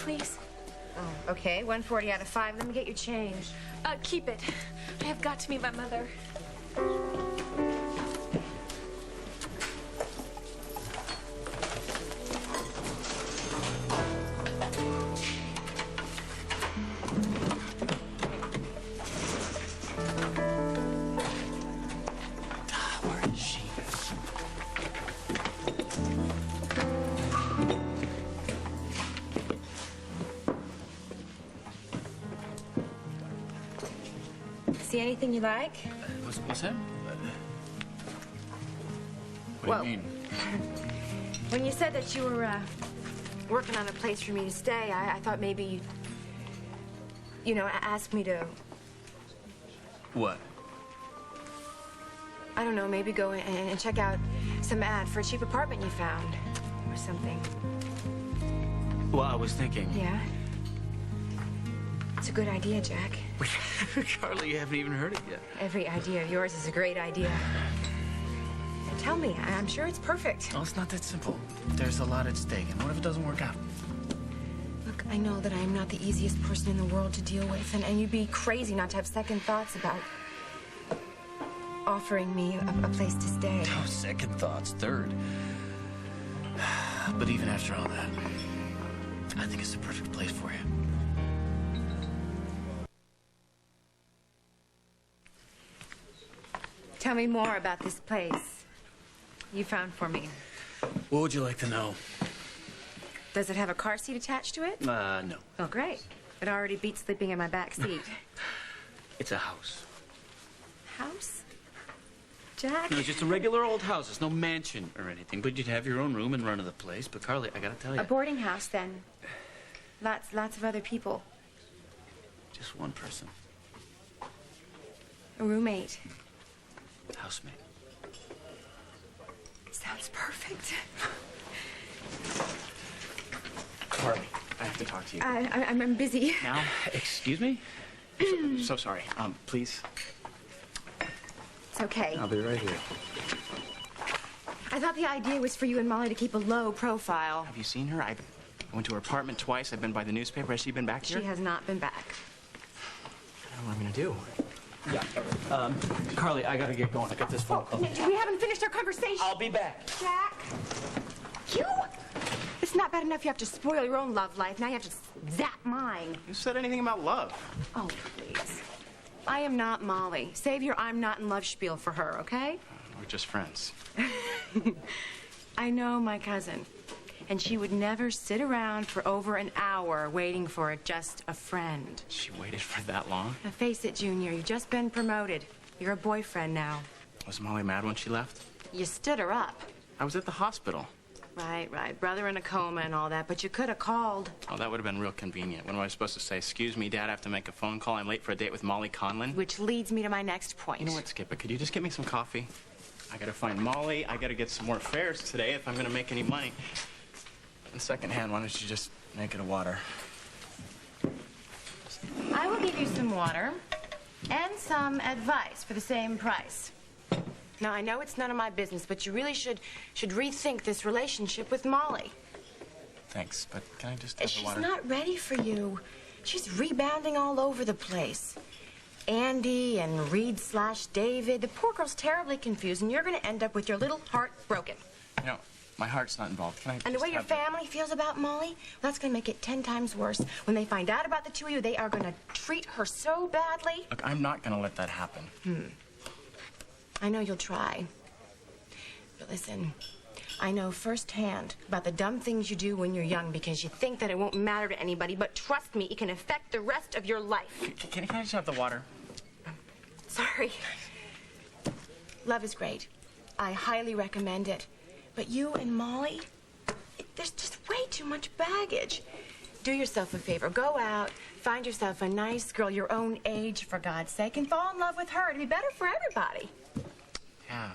please? Oh, okay. 140 out of 5. Let me get your change. Keep it. I have got to meet my mother. Where is she? See anything you like? What's that? What do you mean? When you said that you were working on a place for me to stay, I thought maybe you'd, ask me to, What? I don't know, maybe go and check out some ad for a cheap apartment you found or something. Well, I was thinking. Yeah? It's a good idea, Jack. Carly, you haven't even heard it yet. Every idea of yours is a great idea. Now tell me, I'm sure it's perfect. Well, it's not that simple. There's a lot at stake, and what if it doesn't work out? Look, I know that I'm not the easiest person in the world to deal with, and you'd be crazy not to have second thoughts about offering me a place to stay. Oh, second thoughts, third. But even after all that, I think it's the perfect place for you. Tell me more about this place you found for me. What would you like to know? Does it have a car seat attached to it? No. Oh, great. It already beats sleeping in my back seat. It's a house. House? Jack? No, it's just a regular old house. It's no mansion or anything, but you'd have your own room and run of the place. But Carly, I gotta tell you. A boarding house, then. Lots of other people. Just one person. A roommate. Housemate. Sounds perfect. Carly, I have to talk to you. I'm busy. Now? Excuse me? So sorry. Please. It's okay. I'll be right here. I thought the idea was for you and Molly to keep a low profile. Have you seen her? I went to her apartment twice. I've been by the newspaper. Has she been back here? She has not been back. I don't know what I'm gonna do. Yeah. Carly, I gotta get going. I got this phone call. We haven't finished our conversation. I'll be back. Jack. You? It's not bad enough you have to spoil your own love life. Now you have to zap mine. Who said anything about love? Oh, please. I am not Molly. Save your I'm not in love spiel for her, okay? We're just friends. I know my cousin. And she would never sit around for over an hour waiting for just a friend. She waited for that long? Now face it, Junior, you've just been promoted. You're a boyfriend now. Was Molly mad when she left? You stood her up. I was at the hospital. Right. Brother in a coma and all that, but you could have called. Oh, that would have been real convenient. When was I supposed to say, excuse me, Dad, I have to make a phone call. I'm late for a date with Molly Conlon? Which leads me to my next point. You know what, Skipper? Could you just get me some coffee? I gotta find Molly. I gotta get some more fares today if I'm gonna make any money. And secondhand, why don't you just make it a water? I will give you some water and some advice for the same price. Now, I know it's none of my business, but you really should rethink this relationship with Molly. Thanks, but can I just have the water? She's not ready for you. She's rebounding all over the place. Andy and Reed/David. The poor girl's terribly confused, and you're going to end up with your little heart broken. You know, my heart's not involved. Can I And the way your family feels about Molly, that's going to make it 10 times worse. When they find out about the two of you, they are going to treat her so badly. Look, I'm not going to let that happen. I know you'll try. But listen, I know firsthand about the dumb things you do when you're young because you think that it won't matter to anybody, but trust me, it can affect the rest of your life. Can I just have the water? Sorry. Love is great. I highly recommend it. But you and Molly, there's just way too much baggage. Do yourself a favor. Go out, find yourself a nice girl your own age, for God's sake, and fall in love with her. It'd be better for everybody. Yeah,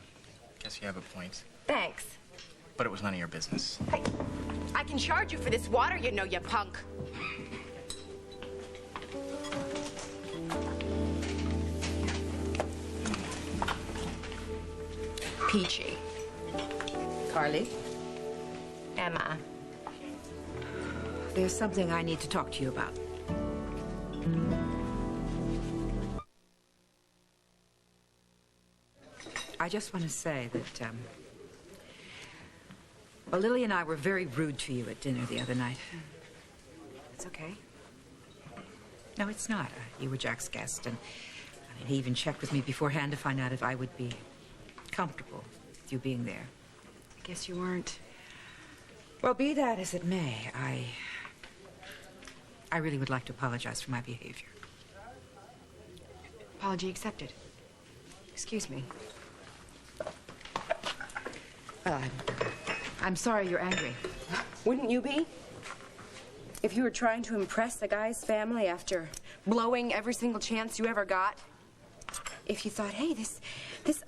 guess you have a point. Thanks. But it was none of your business. Hey, I can charge you for this water, you know, you punk. Peachy. Carly? Emma. There's something I need to talk to you about. I just want to say that, well, Lily and I were very rude to you at dinner the other night. It's okay. No, it's not. You were Jack's guest, and he even checked with me beforehand to find out if I would be comfortable with you being there. I guess you weren't. Well, be that as it may, I really would like to apologize for my behavior. Apology accepted. Excuse me. Well, I'm sorry you're angry. Wouldn't you be? If you were trying to impress the guy's family after blowing every single chance you ever got? If you thought, hey, this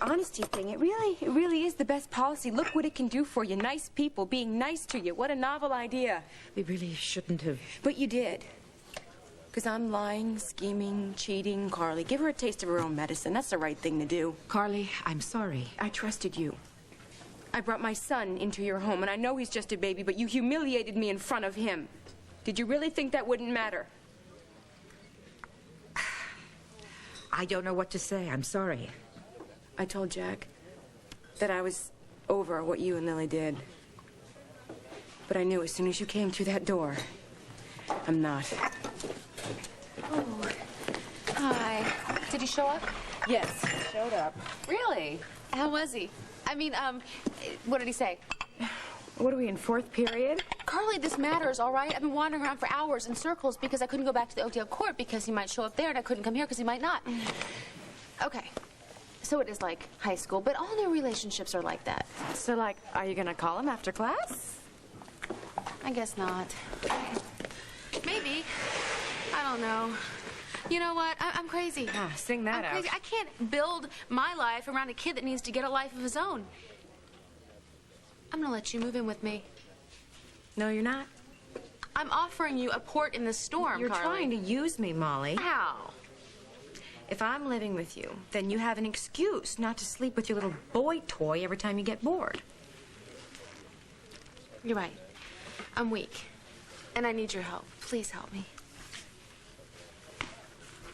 honesty thing, it really is the best policy. Look what it can do for you. Nice people being nice to you. What a novel idea. We really shouldn't have. But you did. Because I'm lying, scheming, cheating. Carly, give her a taste of her own medicine. That's the right thing to do. Carly, I'm sorry. I trusted you. I brought my son into your home, and I know he's just a baby, but you humiliated me in front of him. Did you really think that wouldn't matter? I don't know what to say. I'm sorry. I told Jack that I was over what you and Lily did. But I knew as soon as you came through that door, I'm not. Oh, hi. Did he show up? Yes, showed up. Really? How was he? I mean, what did he say? What are we in, fourth period? Carly, this matters, all right? I've been wandering around for hours in circles because I couldn't go back to the OTL court because he might show up there, and I couldn't come here because he might not. Okay. So it is like high school, but all new relationships are like that. So, like, are you gonna call him after class? I guess not. Maybe. I don't know. You know what? I'm crazy. Sing that I'm crazy. I can't build my life around a kid that needs to get a life of his own. I'm gonna let you move in with me. No, you're not. I'm offering you a port in the storm, You're Carly. trying to use me, Molly. How? If I'm living with you, then you have an excuse not to sleep with your little boy toy every time you get bored. You're right. I'm weak. And I need your help. Please help me.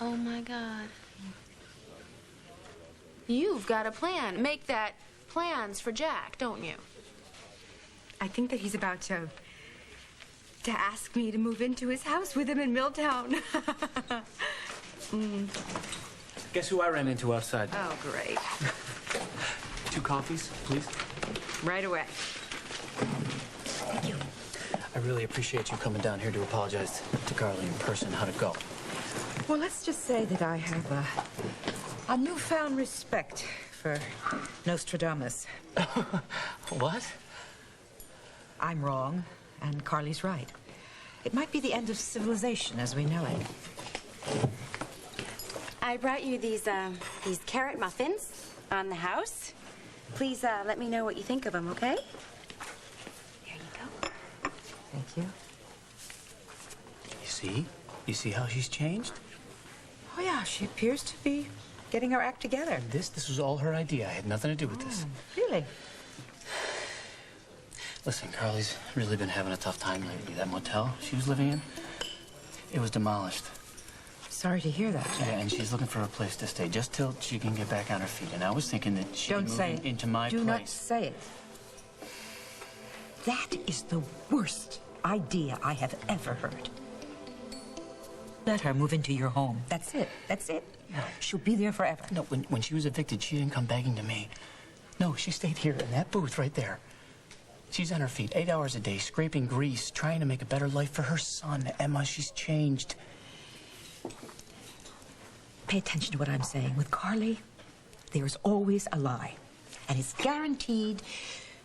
Oh, my God. You've got a plan. Make that plans for Jack, don't you? I think that he's about to ask me to move into his house with him in Milltown. Guess who I ran into outside? Oh, great. 2 coffees, please. Right away. Thank you. I really appreciate you coming down here to apologize to Carly in person. How'd it go? Well, let's just say that I have a newfound respect for Nostradamus. What? I'm wrong, and Carly's right. It might be the end of civilization as we know it. I brought you these carrot muffins on the house. Please let me know what you think of them, okay? There you go. Thank you. You see? You see how she's changed? Oh, yeah, she appears to be getting her act together. This was all her idea. I had nothing to do with this. Really? Listen, Carly's really been having a tough time lately. That motel she was living in, it was demolished. Sorry to hear that, Jack. Yeah, and she's looking for a place to stay just till she can get back on her feet. And I was thinking that she'd Don't be say moving it. into my place. Do not say it. That is the worst idea I have ever heard. Let her move into your home. That's it. That's it. No. She'll be there forever. No, when she was evicted, she didn't come begging to me. No, she stayed here in that booth right there. She's on her feet 8 hours a day, scraping grease, trying to make a better life for her son. Emma, she's changed. Pay attention to what I'm saying. With Carly, there's always a lie. And it's guaranteed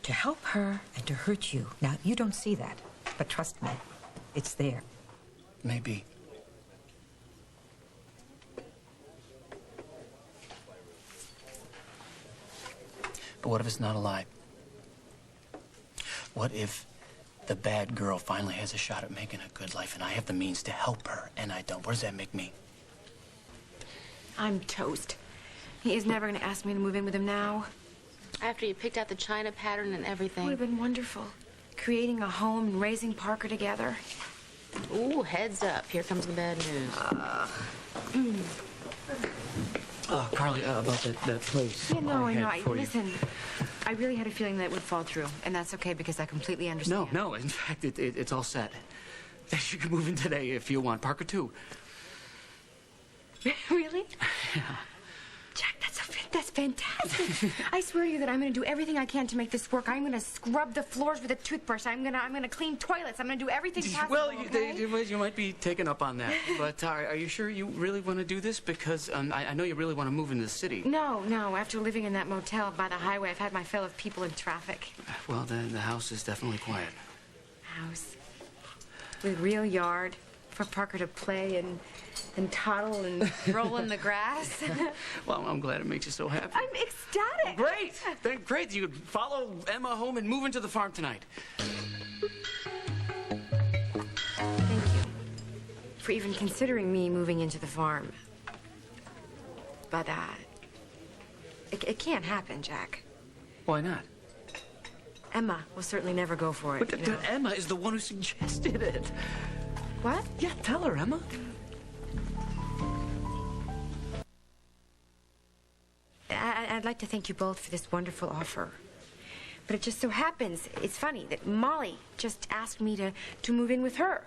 to help her and to hurt you. Now, you don't see that, but trust me, it's there. Maybe. But what if it's not a lie? What if the bad girl finally has a shot at making a good life and I have the means to help her and I don't? Where does that make me? I'm toast. He is never going to ask me to move in with him now. After you picked out the china pattern and It everything. would have been wonderful. Creating a home and raising Parker together. Ooh, heads up. Here comes the bad news. Carly, about that place. Yeah, no, I know. for you. Listen, I really had a feeling that it would fall through, and that's okay because I completely understand. No. In fact, it's all set. You can move in today if you want. Parker, too. Really? Yeah. Jack, that's fantastic. I swear to you that I'm going to do everything I can to make this work. I'm going to scrub the floors with a toothbrush. I'm going to clean toilets. I'm going to do everything possible. Well, okay? you might be taken up on that. But are you sure you really want to do this? Because I know you really want to move into the city. No. After living in that motel by the highway, I've had my fill of people in traffic. Well, then the house is definitely quiet. House with real yard for Parker to play and toddle and roll in the grass. Well, I'm glad it makes you so happy. I'm ecstatic. Great. Then great. You could follow Emma home and move into the farm tonight. Thank you for even considering me moving into the farm. But, it can't happen, Jack. Why not? Emma will certainly never go for it. But Emma is the one who suggested it. What? Yeah, tell her, Emma. I'd like to thank you both for this wonderful offer. But it just so happens, it's funny, that Molly just asked me to move in with her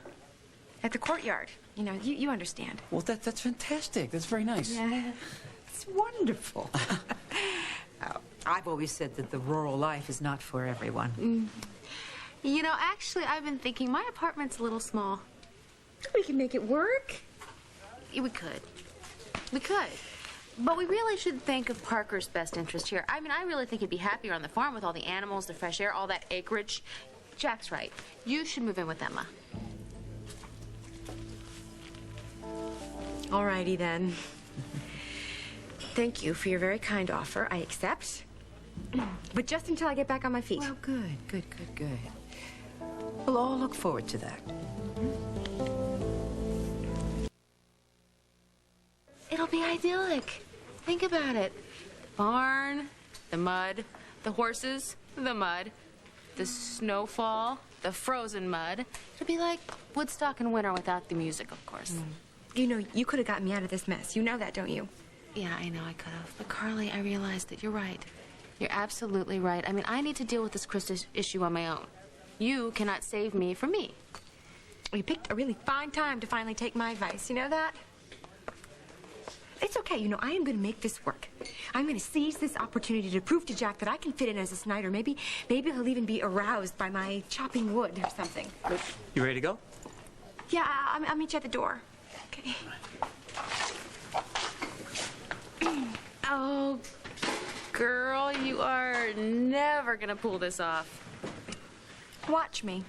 at the courtyard. You understand. Well, that's fantastic. That's very nice. Yeah. It's wonderful. I've always said that the rural life is not for everyone. You know, actually, I've been thinking my apartment's a little small. We can make it work. Yeah, we could. But we really should think of Parker's best interest here. I mean, I really think he'd be happier on the farm with all the animals, the fresh air, all that acreage. Jack's right. You should move in with Emma. All righty, then. Thank you for your very kind offer. I accept. But just until I get back on my feet. Well, good. We'll all look forward to that. It'll be idyllic. Think about it. Barn, the mud, the horses, the mud, the snowfall, the frozen mud. It'll be like Woodstock in winter without the music, of course. You could have gotten me out of this mess. You know that, don't you? Yeah, I know I could have. But Carly, I realized that you're right. You're absolutely right. I mean, I need to deal with this Chris issue on my own. You cannot save me from me. You picked a really fine time to finally take my advice. You know that? It's okay. I am going to make this work. I'm going to seize this opportunity to prove to Jack that I can fit in as a Snyder. Maybe he'll even be aroused by my chopping wood or something. You ready to go? Yeah, I'll meet you at the door. Okay. Oh, girl, you are never gonna pull this off. Watch me.